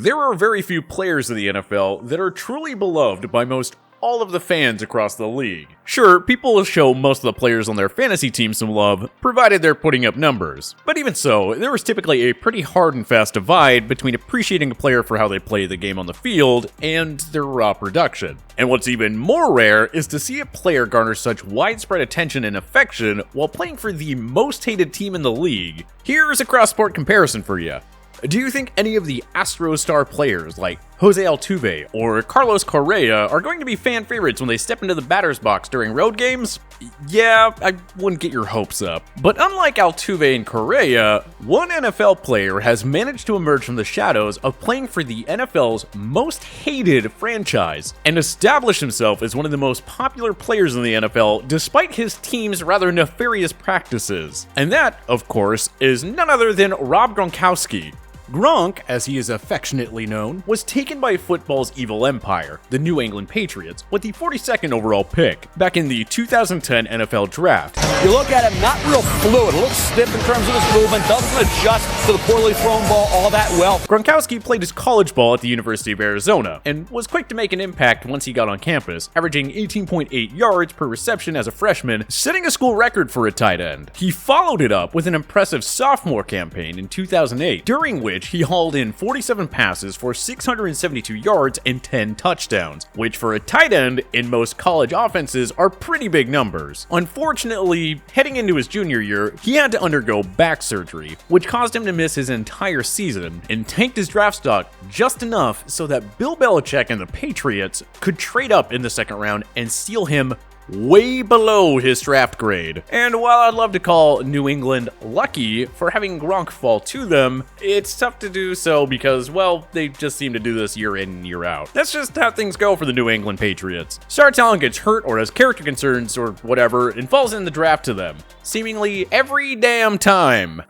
There are very few players in the NFL that are truly beloved by most all of the fans across the league. Sure, people will show most of the players on their fantasy team some love, provided they're putting up numbers. But even so, there is typically a pretty hard and fast divide between appreciating a player for how they play the game on the field and their raw production. And what's even more rare is to see a player garner such widespread attention and affection while playing for the most hated team in the league. Here's a cross-sport comparison for you. Do you think any of the Astros star players like Jose Altuve or Carlos Correa are going to be fan favorites when they step into the batter's box during road games? Yeah, I wouldn't get your hopes up. But unlike Altuve and Correa, one NFL player has managed to emerge from the shadows of playing for the NFL's most hated franchise and establish himself as one of the most popular players in the NFL despite his team's rather nefarious practices. And that, of course, is none other than Rob Gronkowski. Gronk, as he is affectionately known, was taken by football's evil empire, the New England Patriots, with the 42nd overall pick back in the 2010 NFL Draft. You look at him, not real fluid, looks stiff in terms of his movement, doesn't adjust to the poorly thrown ball all that well. Gronkowski played his college ball at the University of Arizona and was quick to make an impact once he got on campus, averaging 18.8 yards per reception as a freshman, setting a school record for a tight end. He followed it up with an impressive sophomore campaign in 2008, during which he hauled in 47 passes for 672 yards and 10 touchdowns, which for a tight end in most college offenses are pretty big numbers. Unfortunately, heading into his junior year, he had to undergo back surgery, which caused him to miss his entire season and tanked his draft stock just enough so that Bill Belichick and the Patriots could trade up in the second round and steal him way below his draft grade. And while I'd love to call New England lucky for having Gronk fall to them, it's tough to do so because, well, they just seem to do this year in and year out. That's just how things go for the New England Patriots. Star talent gets hurt or has character concerns or whatever and falls in the draft to them, seemingly every damn time.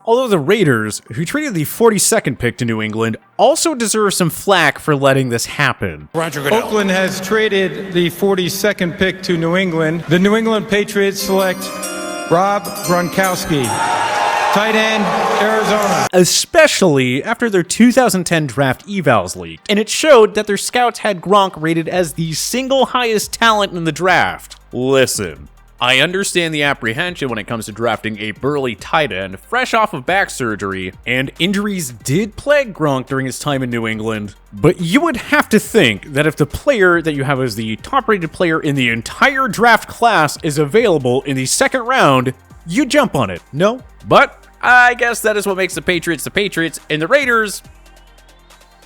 Although the Raiders, who traded the 42nd pick to New England, also deserve some flack for letting this happen. Oakland has traded the 42nd pick to New England. The New England Patriots select Rob Gronkowski, tight end, Arizona. Especially after their 2010 draft evals leaked, and it showed that their scouts had Gronk rated as the single highest talent in the draft. Listen, I understand the apprehension when it comes to drafting a burly tight end fresh off of back surgery, and injuries did plague Gronk during his time in New England, but you would have to think that if the player that you have as the top-rated player in the entire draft class is available in the second round, you jump on it, no? But I guess that is what makes the Patriots and the Raiders.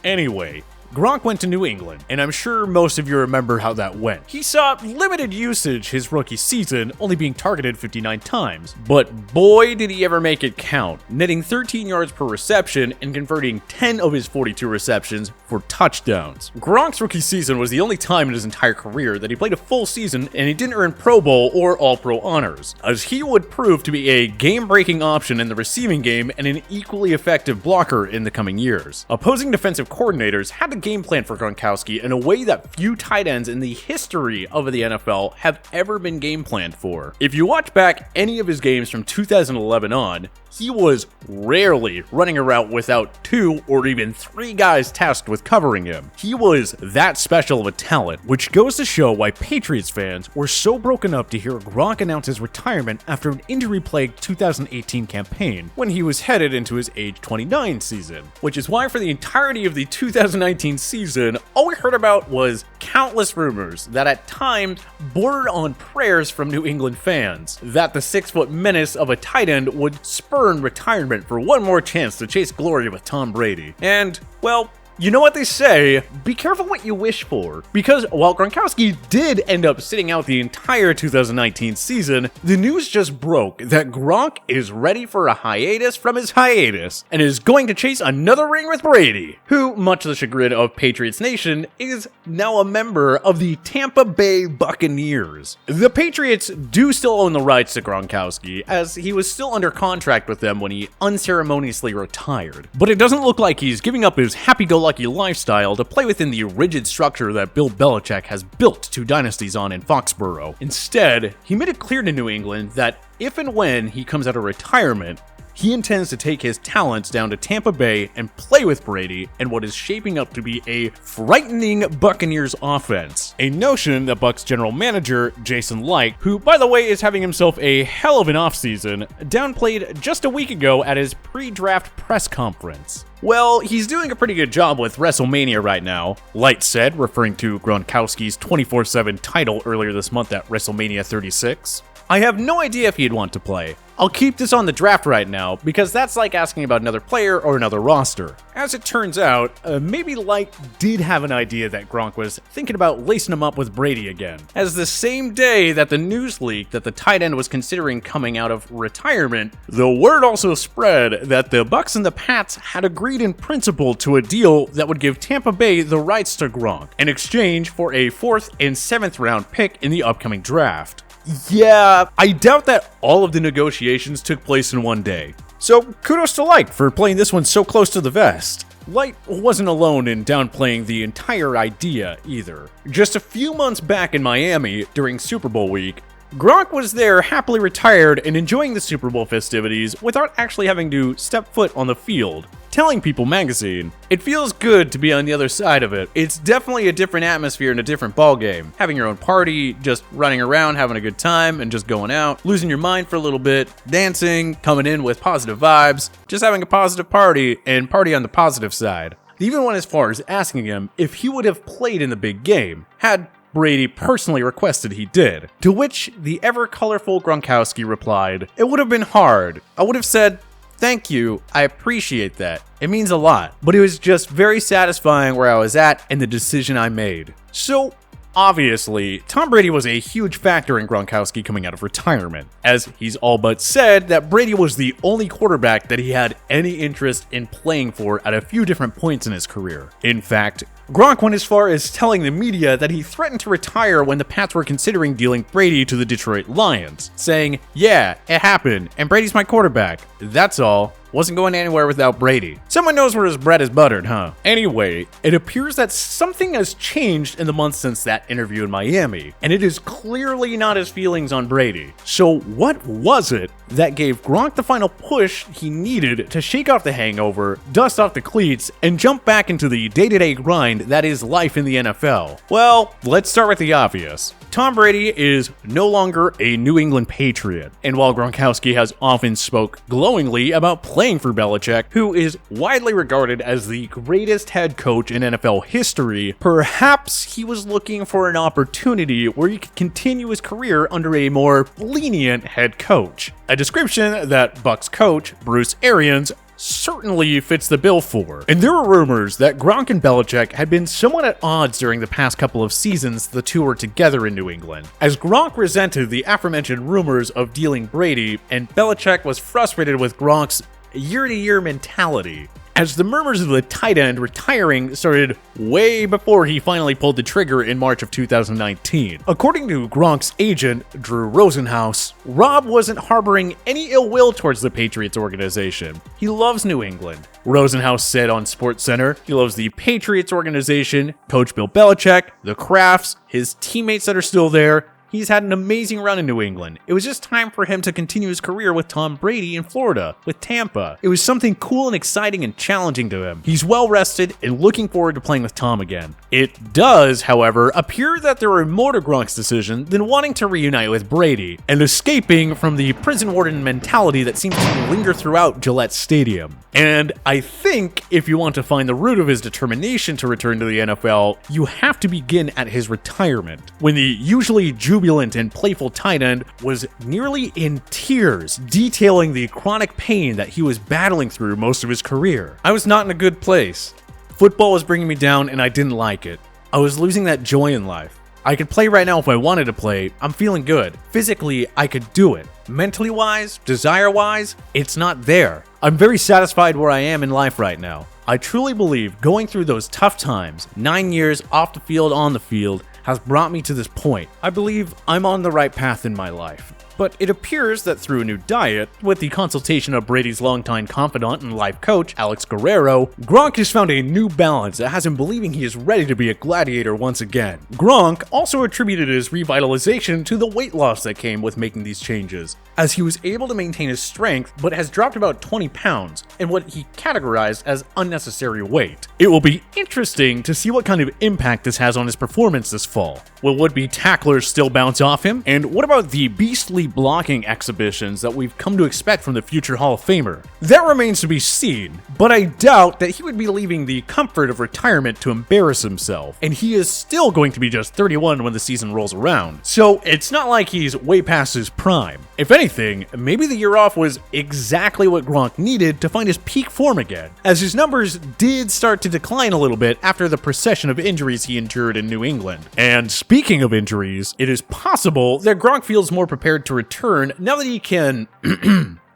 Anyway, Gronk went to New England, and I'm sure most of you remember how that went. He saw limited usage his rookie season, only being targeted 59 times. But boy did he ever make it count, netting 13 yards per reception and converting 10 of his 42 receptions for touchdowns. Gronk's rookie season was the only time in his entire career that he played a full season and he didn't earn Pro Bowl or All-Pro honors, as he would prove to be a game-breaking option in the receiving game and an equally effective blocker in the coming years. Opposing defensive coordinators had to game plan for Gronkowski in a way that few tight ends in the history of the NFL have ever been game planned for. If you watch back any of his games from 2011 on, he was rarely running a route without 2 or even 3 guys tasked with covering him. He was that special of a talent, which goes to show why Patriots fans were so broken up to hear Gronk announce his retirement after an injury-plagued 2018 campaign, when he was headed into his age 29 season. Which is why for the entirety of the 2019 season, all we heard about was countless rumors that at times bordered on prayers from New England fans that the 6-foot menace of a tight end would spur retirement for one more chance to chase glory with Tom Brady. And, well, you know what they say, be careful what you wish for. Because while Gronkowski did end up sitting out the entire 2019 season, the news just broke that Gronk is ready for a hiatus from his hiatus and is going to chase another ring with Brady, who, much to the chagrin of Patriots Nation, is now a member of the Tampa Bay Buccaneers. The Patriots do still own the rights to Gronkowski, as he was still under contract with them when he unceremoniously retired. But it doesn't look like he's giving up his happy-go-lucky lifestyle to play within the rigid structure that Bill Belichick has built 2 dynasties on in Foxborough. Instead, he made it clear to New England that if and when he comes out of retirement, he intends to take his talents down to Tampa Bay and play with Brady in what is shaping up to be a frightening Buccaneers offense. A notion that Bucs general manager Jason Licht, who by the way is having himself a hell of an offseason, downplayed just a week ago at his pre-draft press conference. Well, he's doing a pretty good job with WrestleMania right now, Licht said, referring to Gronkowski's 24/7 title earlier this month at WrestleMania 36. I have no idea if he'd want to play. I'll keep this on the draft right now, because that's like asking about another player or another roster. As it turns out, maybe Licht did have an idea that Gronk was thinking about lacing him up with Brady again. As the same day that the news leaked that the tight end was considering coming out of retirement, the word also spread that the Bucs and the Pats had agreed in principle to a deal that would give Tampa Bay the rights to Gronk, in exchange for a 4th and 7th round pick in the upcoming draft. Yeah, I doubt that all of the negotiations took place in one day. So kudos to Licht for playing this one so close to the vest. Licht wasn't alone in downplaying the entire idea either. Just a few months back in Miami during Super Bowl week, Gronk was there happily retired and enjoying the Super Bowl festivities without actually having to step foot on the field. Telling People magazine, "It feels good to be on the other side of it. It's definitely a different atmosphere and a different ballgame. Having your own party, just running around, having a good time, and just going out, losing your mind for a little bit, dancing, coming in with positive vibes, just having a positive party, and party on the positive side." They even went as far as asking him if he would have played in the big game, had Brady personally requested he did. To which the ever-colorful Gronkowski replied, "It would have been hard. I would have said, 'Thank you, I appreciate that. It means a lot. But it was just very satisfying where I was at and the decision I made.'" So, obviously, Tom Brady was a huge factor in Gronkowski coming out of retirement, as he's all but said that Brady was the only quarterback that he had any interest in playing for at a few different points in his career. In fact, Gronk went as far as telling the media that he threatened to retire when the Pats were considering dealing Brady to the Detroit Lions, saying, "Yeah, it happened, and Brady's my quarterback. That's all. Wasn't going anywhere without Brady." Someone knows where his bread is buttered, huh? Anyway, it appears that something has changed in the months since that interview in Miami, and it is clearly not his feelings on Brady. So what was it that gave Gronk the final push he needed to shake off the hangover, dust off the cleats, and jump back into the day-to-day grind that is life in the NFL? Well, let's start with the obvious. Tom Brady is no longer a New England Patriot, and while Gronkowski has often spoke glowingly about playing for Belichick, who is widely regarded as the greatest head coach in NFL history, perhaps he was looking for an opportunity where he could continue his career under a more lenient head coach. A description that Bucs coach Bruce Arians certainly fits the bill for. And there were rumors that Gronk and Belichick had been somewhat at odds during the past couple of seasons the two were together in New England, as Gronk resented the aforementioned rumors of dealing Brady, and Belichick was frustrated with Gronk's year-to-year mentality. As the murmurs of the tight end retiring started way before he finally pulled the trigger in March of 2019. According to Gronk's agent, Drew Rosenhaus, Rob wasn't harboring any ill will towards the Patriots organization. He loves New England. Rosenhaus said on SportsCenter he loves the Patriots organization, Coach Bill Belichick, the Krafts, his teammates that are still there. He's had an amazing run in New England. It was just time for him to continue his career with Tom Brady in Florida, with Tampa. It was something cool and exciting and challenging to him. He's well rested and looking forward to playing with Tom again. It does, however, appear that there were more to Gronk's decision than wanting to reunite with Brady and escaping from the prison warden mentality that seems to linger throughout Gillette Stadium. And I think if you want to find the root of his determination to return to the NFL, you have to begin at his retirement, when the usually jubilant and playful tight end was nearly in tears, detailing the chronic pain that he was battling through most of his career. "I was not in a good place. Football was bringing me down and I didn't like it. I was losing that joy in life. I could play right now if I wanted to play. I'm feeling good. Physically, I could do it. Mentally wise, desire wise, it's not there. I'm very satisfied where I am in life right now. I truly believe going through those tough times, 9 years off the field, on the field, has brought me to this point. I believe I'm on the right path in my life." But it appears that through a new diet, with the consultation of Brady's longtime confidant and life coach, Alex Guerrero, Gronk has found a new balance that has him believing he is ready to be a gladiator once again. Gronk also attributed his revitalization to the weight loss that came with making these changes, as he was able to maintain his strength but has dropped about 20 pounds in what he categorized as unnecessary weight. It will be interesting to see what kind of impact this has on his performance this fall. Will would-be tacklers still bounce off him? And what about the beastly blocking exhibitions that we've come to expect from the future Hall of Famer? That remains to be seen, but I doubt that he would be leaving the comfort of retirement to embarrass himself, and he is still going to be just 31 when the season rolls around, so it's not like he's way past his prime. If anything, maybe the year off was exactly what Gronk needed to find his peak form again, as his numbers did start to decline a little bit after the procession of injuries he endured in New England. And speaking of injuries, it is possible that Gronk feels more prepared to return now that he can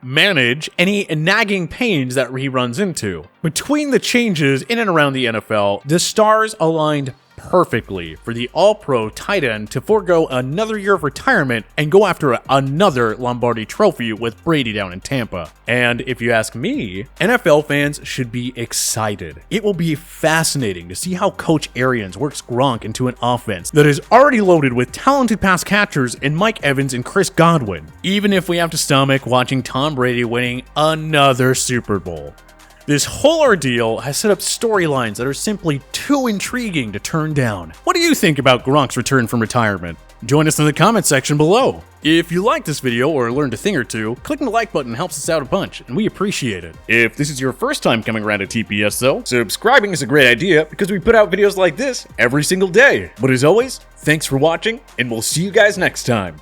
manage any nagging pains that he runs into. Between the changes in and around the NFL, the stars aligned perfectly for the all-pro tight end to forego another year of retirement and go after another Lombardi trophy with Brady down in Tampa. And if you ask me, NFL fans should be excited. It will be fascinating to see how Coach Arians works Gronk into an offense that is already loaded with talented pass catchers in Mike Evans and Chris Godwin, even if we have to stomach watching Tom Brady winning another Super Bowl. This whole ordeal has set up storylines that are simply too intriguing to turn down. What do you think about Gronk's return from retirement? Join us in the comment section below. If you liked this video or learned a thing or two, clicking the like button helps us out a bunch, and we appreciate it. If this is your first time coming around to TPS though, subscribing is a great idea because we put out videos like this every single day. But as always, thanks for watching, and we'll see you guys next time.